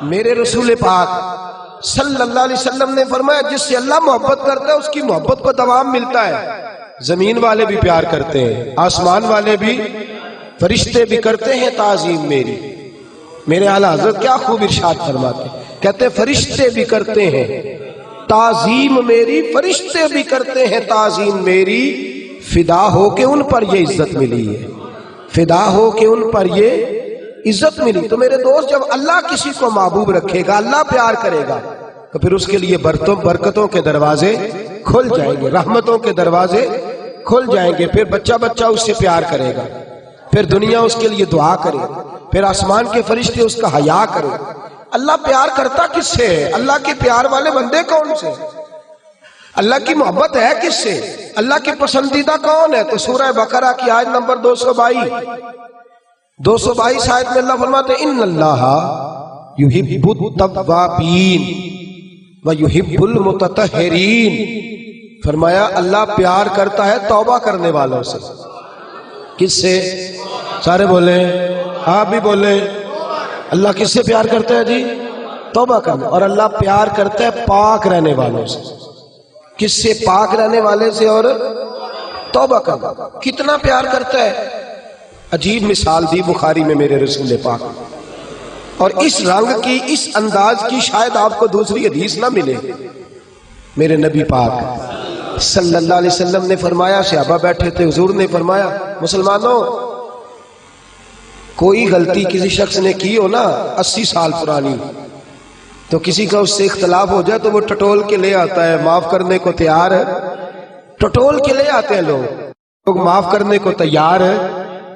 میرے رسول پاک صلی اللہ علیہ وسلم نے فرمایا جس سے اللہ محبت کرتا ہے اس کی محبت کو دوام ملتا ہے۔ زمین والے بھی پیار کرتے ہیں، آسمان والے بھی، فرشتے بھی کرتے ہیں تعظیم میری۔ میرے اعلی حضرت کیا خوب ارشاد فرماتے ہیں، کہتے ہیں فرشتے بھی کرتے ہیں تعظیم میری، فرشتے بھی کرتے ہیں تعظیم میری، فدا ہو کے ان پر یہ عزت ملی ہے، فدا ہو کے ان پر یہ عزت ملی۔ تو میرے دوست جب اللہ کسی کو محبوب رکھے گا، اللہ پیار کرے گا، تو پھر اس کے لیے برکتوں کے دروازے کھل جائیں گے، رحمتوں کے دروازے کھل جائیں گے، پھر بچہ بچہ اس سے پیار کرے گا، پھر دنیا اس کے لیے دعا کرے، پھر آسمان کے فرشتے اس کا حیا کرے۔ اللہ پیار کرتا کس سے ہے؟ اللہ کے پیار والے بندے کون سے؟ اللہ کی محبت ہے کس سے؟ اللہ کے پسندیدہ کون ہے؟ تو سورہ بقرہ کی آیت نمبر 222 آیت میں اللہ فرماتے ہیں ان اللہ یحب التوابین ویحب المتطہرین۔ فرمایا اللہ پیار کرتا ہے توبہ کرنے والوں سے۔ کس سے؟ سارے بولیں، آپ بھی بولیں، اللہ کس سے پیار کرتا ہے جی؟ توبہ کرنے، اور اللہ پیار کرتا ہے پاک رہنے والوں سے۔ کس سے؟ پاک رہنے والے سے اور توبہ کرنا۔ کتنا پیار کرتا ہے؟ عجیب مثال دی بخاری میں میرے رسول پاک، اور اس رنگ کی، اس انداز کی شاید آپ کو دوسری حدیث نہ ملے۔ میرے نبی پاک صلی اللہ علیہ وسلم نے فرمایا، صحابہ بیٹھے تھے، حضور نے فرمایا مسلمانوں کوئی غلطی کسی شخص نے کی ہو نا 80 سال پرانی، تو کسی کا اس سے اختلاف ہو جائے تو وہ ٹٹول کے لے آتا ہے، معاف کرنے کو تیار ہے، ٹٹول کے لے آتے ہیں لوگ معاف کرنے کو تیار ہے۔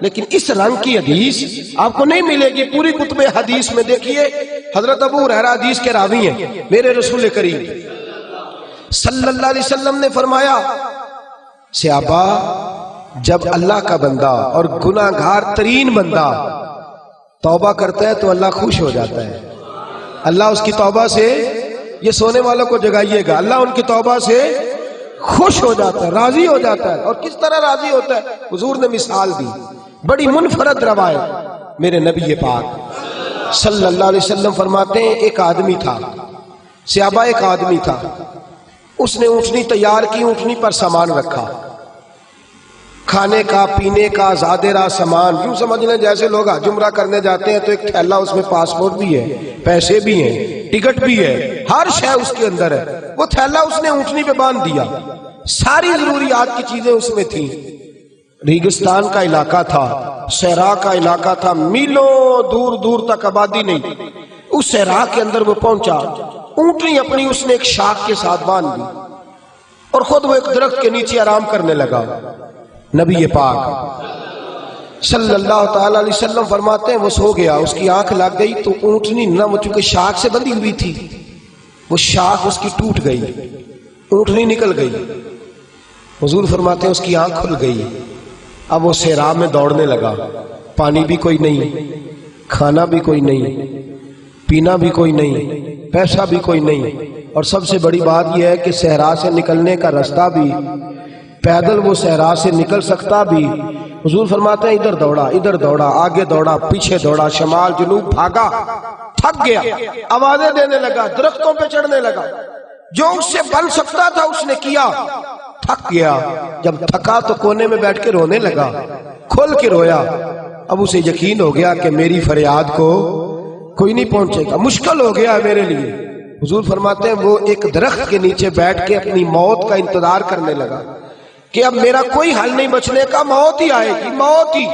لیکن اس رنگ کی حدیث آپ کو نہیں ملے گی پوری کتب حدیث میں۔ دیکھیے حضرت ابو ہریرہ حدیث کے راوی ہیں، میرے رسول کریم صلی اللہ علیہ وسلم نے فرمایا صحابہ جب اللہ کا بندہ اور گناہگار ترین بندہ توبہ کرتا ہے تو اللہ خوش ہو جاتا ہے۔ اللہ اس کی توبہ سے، یہ سونے والوں کو جگائیے گا، اللہ ان کی توبہ سے خوش ہو جاتا ہے، راضی ہو جاتا ہے۔ اور کس طرح راضی ہوتا ہے؟ حضور نے مثال دی، بڑی منفرد روایت، میرے نبی پاک صلی اللہ علیہ وسلم فرماتے ہیں ایک آدمی تھا، صحابہ ایک آدمی تھا، اس نے اونٹنی تیار کی، اونٹنی پر سامان رکھا، کھانے کا، پینے کا، زادرہ سامان، یوں سمجھ لیں جیسے لوگ حج عمرہ کرنے جاتے ہیں تو ایک تھیلا، اس میں پاسپورٹ بھی ہے، پیسے بھی ہیں، ٹکٹ بھی ہے، ہر شے اس کے اندر ہے۔ وہ تھیلا اس نے اونٹنی پہ باندھ دیا، ساری ضروریات کی چیزیں اس میں تھیں۔ ریگستان کا علاقہ تھا، صحرا کا علاقہ تھا، میلوں دور دور تک آبادی نہیں۔ اس صحرا کے اندر وہ پہنچا، اونٹنی اپنی اس نے ایک شاخ کے ساتھ باندھ دی اور خود وہ ایک درخت کے نیچے آرام کرنے لگا۔ نبی پاک صلی اللہ تعالی علیہ وسلم فرماتے ہیں وہ سو گیا، اس کی آنکھ لگ گئی تو اونٹنی نہ، وہ چونکہ شاخ سے بندھی ہوئی تھی، وہ شاخ اس کی ٹوٹ گئی، اونٹنی نکل گئی۔ حضور فرماتے ہیں اس کی آنکھ کھل گئی، اب وہ صحرا میں دوڑنے لگا، پانی بھی کوئی نہیں، کھانا بھی کوئی نہیں، پینا بھی کوئی نہیں، پیسہ بھی کوئی نہیں، اور سب سے بڑی بات یہ ہے کہ صحرا سے نکلنے کا راستہ بھی، پیدل وہ صحرا سے نکل سکتا بھی۔ حضور فرماتے ہیں ادھر دوڑا، ادھر دوڑا، آگے دوڑا، پیچھے دوڑا، شمال جنوب بھاگا، تھک گیا، آوازیں دینے لگا، درختوں پہ چڑھنے لگا، جو اس سے بن سکتا تھا اس نے کیا، تھک گیا۔ جب تھکا تو کونے میں بیٹھ کے رونے لگا، کھول کے رویا۔ اب اسے یقین ہو گیا کہ میری فریاد کو کوئی نہیں پہنچے گا، مشکل ہو گیا ہے میرے لیے۔ حضور فرماتے ہیں وہ ایک درخت کے نیچے بیٹھ کے اپنی موت کا انتظار کرنے لگا کہ اب میرا کوئی حل نہیں بچنے کا، موت ہی آئے گی، موت ہی۔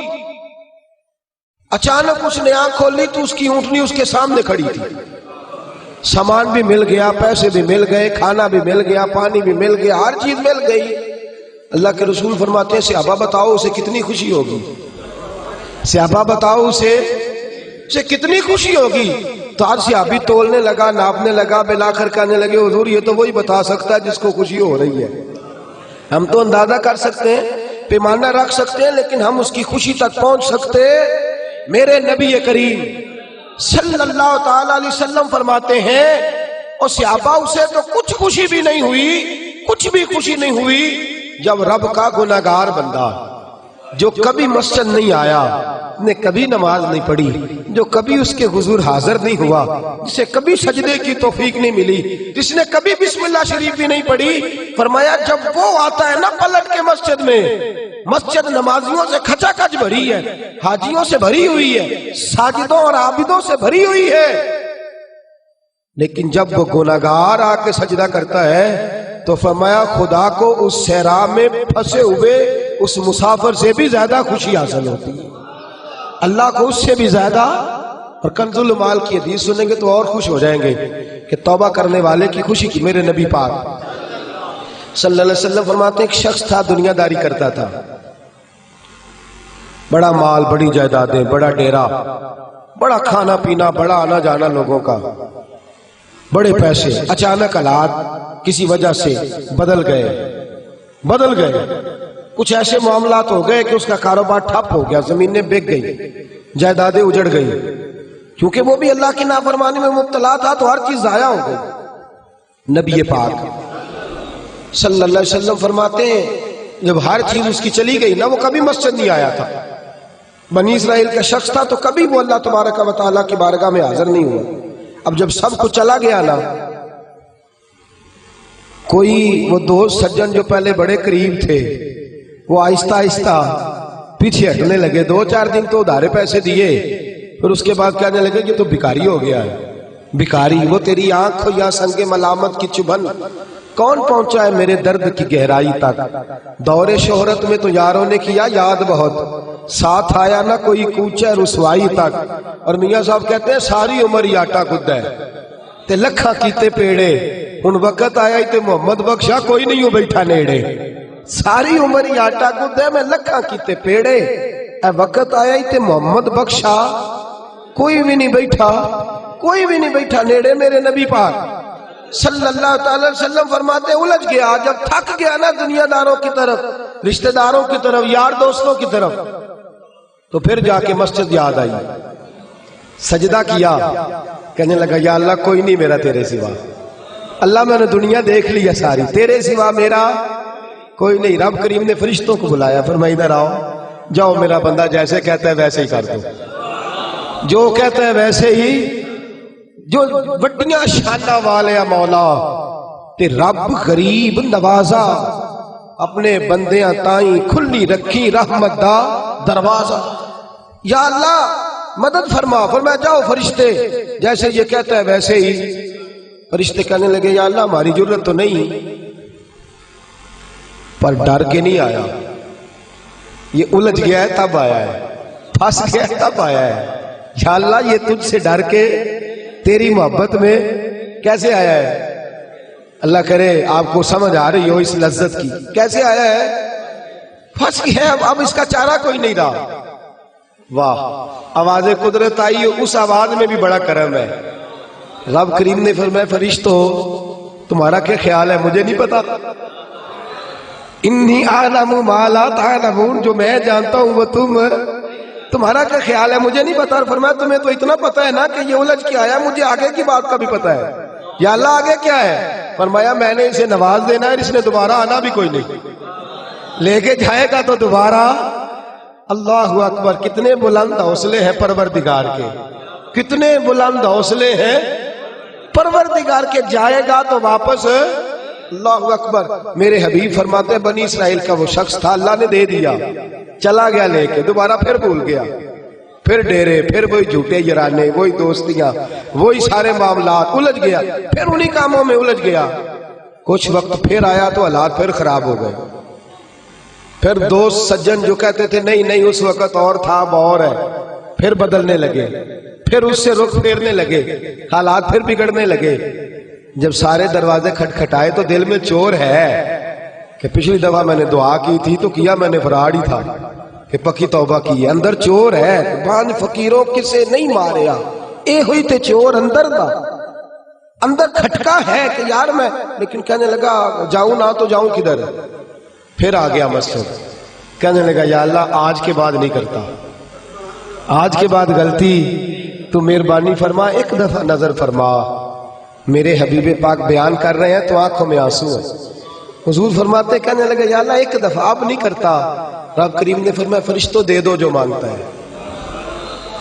اچانک اس نے آنکھ کھولی تو اس کی اونٹنی اس کے سامنے کھڑی تھی، سامان بھی مل گیا، پیسے بھی مل گئے، کھانا بھی مل گیا، پانی بھی مل گیا، ہر چیز مل گئی۔ اللہ کے رسول فرماتے ہیں صحابہ بتاؤ اسے کتنی خوشی ہوگی، صحابہ بتاؤ اسے کتنی خوشی ہوگی۔ تو ہر صحابی تولنے لگا، ناپنے لگا، بالآخر کہنے لگے حضور یہ تو وہی بتا سکتا ہے جس کو خوشی ہو رہی ہے، ہم تو اندازہ کر سکتے ہیں، پیمانہ رکھ سکتے ہیں، لیکن ہم اس کی خوشی تک پہنچ سکتے۔ میرے نبی کریم صلی اللہ تعالی علیہ وسلم فرماتے ہیں اور صحابہ اسے تو کچھ خوشی بھی نہیں ہوئی، کچھ بھی خوشی نہیں ہوئی، جب رب کا گناہگار بندہ جو کبھی مسجد نہیں آیا، نے کبھی نماز نہیں پڑھی، جو کبھی اس کے حضور حاضر نہیں ہوا، جسے کبھی سجدے کی توفیق نہیں ملی، جس نے کبھی بسم اللہ شریف بھی نہیں پڑھی، فرمایا جب وہ آتا ہے نا پلٹ کے مسجد میں، مسجد نمازیوں سے کھچا کھچ بھری ہے، حاجیوں سے بھری ہوئی ہے، ساجدوں اور عابدوں سے بھری ہوئی ہے، لیکن جب وہ گناہگار آ کے سجدہ کرتا ہے تو فرمایا خدا کو اس صحرا میں پھنسے ہوئے اس مسافر سے بھی زیادہ خوشی حاصل ہوتی ہے، اللہ کو اس سے بھی زیادہ۔ اور کنز المال کی حدیث سنیں گے تو اور خوش ہو جائیں گے کہ توبہ کرنے والے کی خوشی کی۔ میرے نبی پاک صلی اللہ علیہ وسلم فرماتے ہیں ایک شخص تھا دنیا داری کرتا تھا، بڑا مال، بڑی جائیدادیں، بڑا ڈیرا، بڑا کھانا پینا، بڑا آنا جانا لوگوں کا، بڑے پیسے۔ اچانک حالات کسی وجہ سے بدل گئے، کچھ ایسے معاملات ہو گئے کہ اس کا کاروبار ٹھپ ہو گیا، زمینیں بک گئی، جائیدادیں اجڑ گئی، کیونکہ وہ بھی اللہ کی نافرمانی میں مبتلا تھا تو ہر چیز ضائع ہو گئی۔ نبی پاک صلی اللہ علیہ وسلم فرماتے ہیں جب ہر چیز اس کی چلی گئی نا، وہ کبھی مسجد نہیں آیا تھا، بنی اسرائیل کا شخص تھا تو کبھی وہ اللہ تبارک و تعالیٰ کی بارگاہ میں حاضر نہیں ہوا۔ اب جب سب کو چلا گیا نا، کوئی وہ دوست سجن جو پہلے بڑے قریب تھے وہ آہستہ آہستہ پیچھے ہٹنے لگے، 2-4 دن تو ادھارے پیسے دیے، پھر اس کے بعد کہنے لگے کہ تو بھکاری ہو گیا ہے، بھکاری، وہ تیری آنکھ یا سنگ ملامت کی چبھن کون پہنچا ہے میرے درد کی گہرائی تک، دور شہرت میں تو یاروں نے کیا یاد بہت، ساتھ آیا نہ کوئی کوچہ رسوائی تک۔ اور میاں صاحب کہتے ہیں ساری عمر ہی آٹا گدہ ہے تے لکھاں کیتے پیڑے، ان وقت آیا ہی تے محمد بخشا کوئی نہیں ہو بیٹھا نیڑے، ساری عمر ہی آٹا گدہ ہے میں لکھاں کیتے پیڑے، اے وقت آیا ہی تے محمد بخشا کوئی بھی نہیں بیٹھا نیڑے۔ میرے نبی پاک صلی اللہ تعالی وسلم فرماتے الجھ گیا، جب تھک گیا نا دنیا داروں کی طرف، رشتہ داروں کی طرف، یار دوستوں کی طرف، تو پھر جا کے مسجد یاد آئی، سجدہ کیا، کہنے لگا یا اللہ کوئی نہیں میرا تیرے سوا، اللہ میں نے دنیا دیکھ لیا ساری، تیرے سوا میرا کوئی نہیں۔ رب کریم نے فرشتوں کو بلایا، فرمایا ادھر آؤ، جاؤ میرا بندہ جیسے کہتا ہے ویسے ہی کر دو، جو کہتا ہے ویسے ہی، جو وڈیاں شانہ والے مولا تے رب غریب نوازا، اپنے بندیاں تائیں کھلی رکھی رحمت دا دروازہ، یا اللہ مدد فرما۔ فرمایا جاؤ فرشتے جیسے یہ کہتا ہے ویسے ہی۔ فرشتے کہنے لگے یا اللہ ہماری ضرورت تو نہیں، پر ڈر کے نہیں آیا، یہ الجھ گیا ہے تب آیا ہے، پھنس گیا ہے تب آیا ہے، یا اللہ یہ تجھ سے ڈر کے تیری محبت میں کیسے آیا ہے؟ اللہ کرے آپ کو سمجھ آ رہی ہو اس لذت کی، کیسے آیا ہے؟ پھنس گیا ہے، اب اس کا چارہ کوئی نہیں رہا۔ واہ، آواز قدرت آئی، اس آواز میں بھی بڑا کرم ہے۔ رب کریم نے فرمایا فرشتو تمہارا کیا خیال ہے مجھے نہیں پتا، انی اعلم ما لا تعلمون، جو میں جانتا ہوں وہ تمہارا کیا خیال ہے مجھے نہیں پتا۔ اور فرمایا تمہیں تو اتنا پتا ہے نا کہ یہ الجھ کے آیا، مجھے آگے کی بات کا بھی پتا ہے، یا اللہ آگے کیا ہے؟ فرمایا میں نے اسے نواز دینا ہے، اس نے دوبارہ آنا بھی کوئی نہیں، لے کے جائے گا تو دوبارہ۔ اللہ اکبر، کتنے بلند حوصلے ہیں پروردگار کے، کتنے بلند حوصلے ہیں پروردگار کے، جائے گا تو واپس۔ اللہ اکبر۔ میرے حبیب فرماتے ہیں بنی اسرائیل کا وہ شخص تھا، اللہ نے دے دیا، چلا گیا لے کے، دوبارہ پھر بھول گیا، پھر ڈیرے، پھر وہی جھوٹے یارانے، وہی دوستیاں، وہی سارے معاملات، الجھ گیا، پھر انہی کاموں میں الجھ گیا۔ کچھ وقت پھر آیا تو حالات پھر خراب ہو گئے، پھر دوست سجن جو کہتے تھے نہیں نہیں اس وقت اور تھا اب اور ہے، پھر بدلنے لگے، پھر اس سے رخ پھیرنے لگے، حالات پھر بگڑنے لگے۔ جب سارے دروازے کھٹکھٹائے تو دل میں چور ہے کہ پچھلی دفعہ میں نے دعا کی تھی تو کیا میں نے فراڈ ہی تھا کہ پکی توبہ کی ہے، اندر چور ہے، بان فقیروں کسے نہیں ماریا، اے ہوئی تے چور اندر دا، اندر کھٹکا ہے کہ یار میں، لیکن کہنے لگا جاؤں نہ تو جاؤں کدھر۔ پھر آ گیا مسجد، کہنے لگا یا اللہ آج کے بعد نہیں کرتا، آج کے بعد غلطی تو مہربانی فرما، ایک دفعہ نظر فرما۔ میرے حبیب پاک بیان کر رہے ہیں تو آنکھوں میں آنسو ہے۔ حضور فرماتے کہنے لگے یا اللہ ایک دفعہ اب نہیں کرتا۔ رب کریم نے فرمایا فرشتوں دے دو جو مانگتا ہے،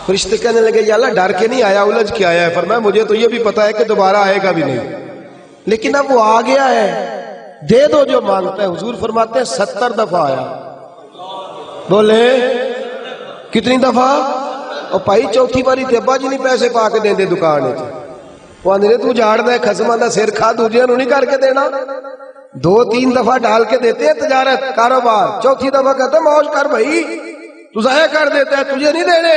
فرشتے کہنے لگے یا اللہ ڈر کے نہیں آیا, الجھ کے آیا ہے. فرمایا مجھے تو یہ بھی پتا ہے کہ دوبارہ آئے گا بھی نہیں, لیکن اب وہ آ گیا ہے, دے دو جو مانگتا ہے. حضور فرماتے ہیں 70 دفعہ آیا. بولے کتنی دفعہ؟ اور بھائی چوتھی باری تے ابا جی نہیں پیسے پا کے دیں دکان وچ, وہ آندے تو جاڑ دے خسماں دا سر کھا, دوجیاں نوں نہیں کر کے دینا. 2-3 دفعہ ڈال کے دیتے ہیں تجارت کاروبار, چوتھی دفعہ کہتے ہیں موج کر بھائی, تو ضائع کر دیتا ہے, تجھے نہیں دینے.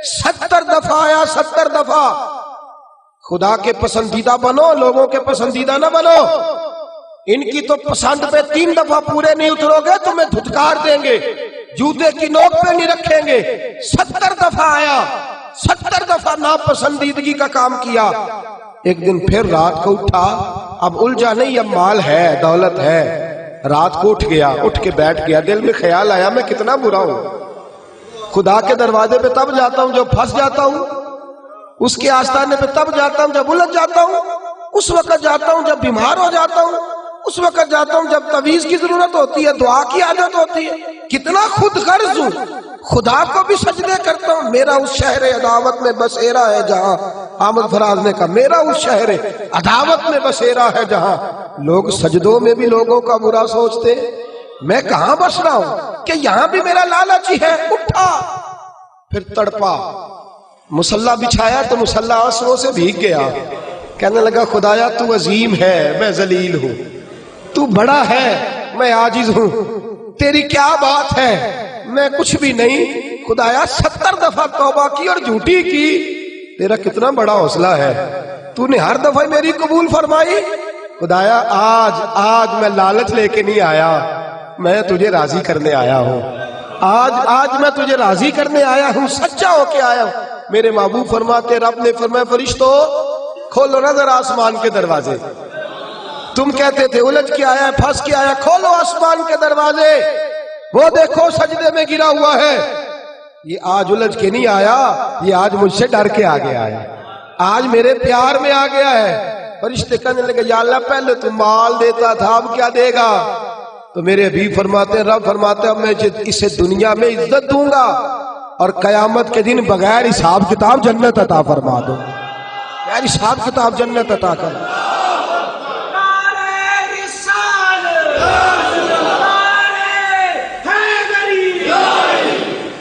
70 دفعہ آیا, 70 دفعہ. خدا کے پسندیدہ بنو, لوگوں کے پسندیدہ نہ بنو. ان کی تو پسند پہ 3 دفعہ پورے نہیں اترو گے تمہیں دھتکار دیں گے, جوتے کی نوک پہ نہیں رکھیں گے. 70 دفعہ آیا, 70 دفعہ ناپسندیدگی کا کام کیا. ایک دن پھر رات کو اٹھا, اب الجھا نہیں, اب مال ہے, دولت ہے. رات کو اٹھ گیا, اٹھ کے بیٹھ گیا. دل میں خیال آیا میں کتنا برا ہوں, خدا کے دروازے پہ تب جاتا ہوں جب پھنس جاتا ہوں, اس کے آستانے پہ تب جاتا ہوں جب الجھ جاتا ہوں, اس وقت جاتا ہوں جب بیمار ہو جاتا ہوں, اس وقت جاتا ہوں جب تعویذ کی ضرورت ہوتی ہے, دعا کی عادت ہوتی ہے. کتنا خود غرض ہوں, خدا کو بھی سجدے کرتا ہوں. میرا اس شہر عداوت میں بسیرا ہے جہاں, احمد فراز نے کہا میرا اس شہر عداوت میں بسیرا ہے جہاں. لوگ سجدوں میں بھی لوگوں کا برا سوچتے, میں کہاں بس رہا ہوں کہ یہاں بھی میرا لالچ ہی ہے. اٹھا, پھر تڑپا, مصلی بچھایا تو مصلی آنسوؤں سے بھیگ گیا. کہنے لگا خدایا تو عظیم ہے, میں ذلیل ہوں, تو بڑا ہے, میں عاجز ہوں, تیری کیا بات ہے, میں کچھ بھی نہیں. خدایا 70 دفعہ توبہ کی اور جھوٹی کی, تیرا کتنا بڑا حوصلہ ہے, تو نے ہر دفعہ میری قبول فرمائی. خدایا آج میں لالچ لے کے نہیں آیا, میں تجھے راضی کرنے آیا ہوں. آج میں تجھے راضی کرنے آیا ہوں, سچا ہو کے آیا ہوں. میرے محبوب فرماتے, رب نے فرمایا فرشتوں کھولو نا ذرا آسمان کے دروازے. تم کہتے تھے الجھ کے آیا, پھنس کے آیا, کھولو آسمان کے دروازے, وہ دیکھو سجدے میں گرا ہوا ہے. یہ آج الجھ کے نہیں آیا, یہ آج مجھ سے ڈر کے آ گیا ہے, آج میرے پیار میں آ گیا ہے. فرشتے کہنے لگے یا اللہ پہلے تو مال دیتا تھا, اب کیا دے گا؟ تو میرے حبیب فرماتے ہیں, رب فرماتے ہیں اب میں اسے دنیا میں عزت دوں گا اور قیامت کے دن بغیر حساب کتاب جنت عطا فرما دوں. بغیر حساب کتاب جنت عطا کر.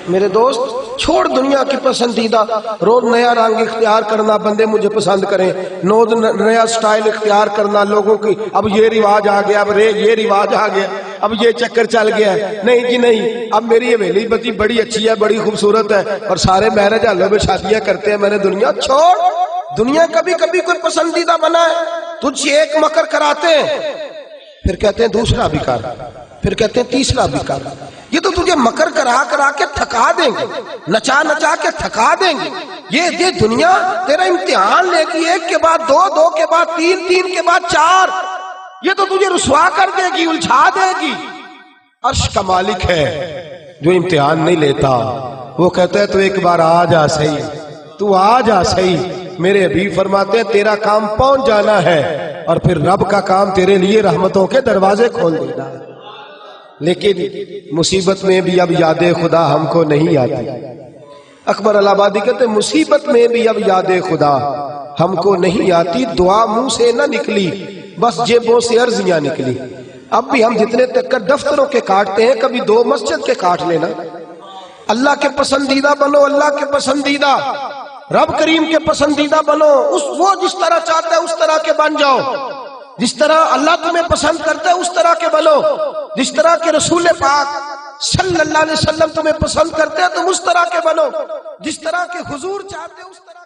میرے دوست چھوڑ دنیا کی پسندیدہ, روز نیا رنگ اختیار کرنا, بندے مجھے پسند کریں, روز نیا سٹائل اختیار کرنا لوگوں کی. اب یہ رواج آ گیا, اب یہ رواج آ گیا, اب یہ چکر چل گیا. نہیں جی نہیں, اب میری حویلی بتی بڑی اچھی ہے, بڑی خوبصورت ہے, اور سارے میرج ہالوں میں شادیاں کرتے ہیں. میں نے دنیا چھوڑ, دنیا کبھی کبھی کوئی پسندیدہ بنا ہے, تجھ سے ایک مکر کراتے ہیں, پھر کہتے ہیں دوسرا بھی کر, پھر کہتے ہیں تیسرا بھی کر. یہ تو تجھے مکر کرا کے تھکا دیں گے, نچا کے تھکا دیں گے. یہ دنیا تیرا امتحان لے گی, 1 کے بعد 2, 2 کے بعد 3, 3 کے بعد 4. یہ تو تجھے رسوا کر دے گی, الجھا دے گی. عرش کا مالک ہے جو امتحان نہیں لیتا, وہ کہتا ہے تو ایک بار آ جا صحیح, تو آ جا صحیح. میرے حبیب فرماتے ہیں تیرا کام پہنچ جانا ہے, اور پھر رب کا کام تیرے لیے رحمتوں کے دروازے کھول دینا ہے. لیکن مصیبت میں بھی اب یاد خدا ہم کو نہیں آتی. اکبر الہ آبادی کہتے ہیں مصیبت میں بھی اب یاد خدا ہم کو نہیں آتی, دعا منہ سے نہ نکلی, بس جیبوں سے عرضیاں نکلی. اب بھی ہم جتنے تک دفتروں کے کاٹتے ہیں, کبھی 2 مسجد کے کاٹ لینا. اللہ کے پسندیدہ بنو, اللہ کے پسندیدہ, رب کریم کے پسندیدہ بنو. وہ جس طرح چاہتا ہے اس طرح کے بن جاؤ, جس طرح اللہ تمہیں پسند کرتا ہے اس طرح کے بنو, جس طرح کے رسول پاک صلی اللہ علیہ وسلم تمہیں پسند کرتے ہیں تم اس طرح کے بنو, جس طرح کے حضور چاہتے ہیں اس طرح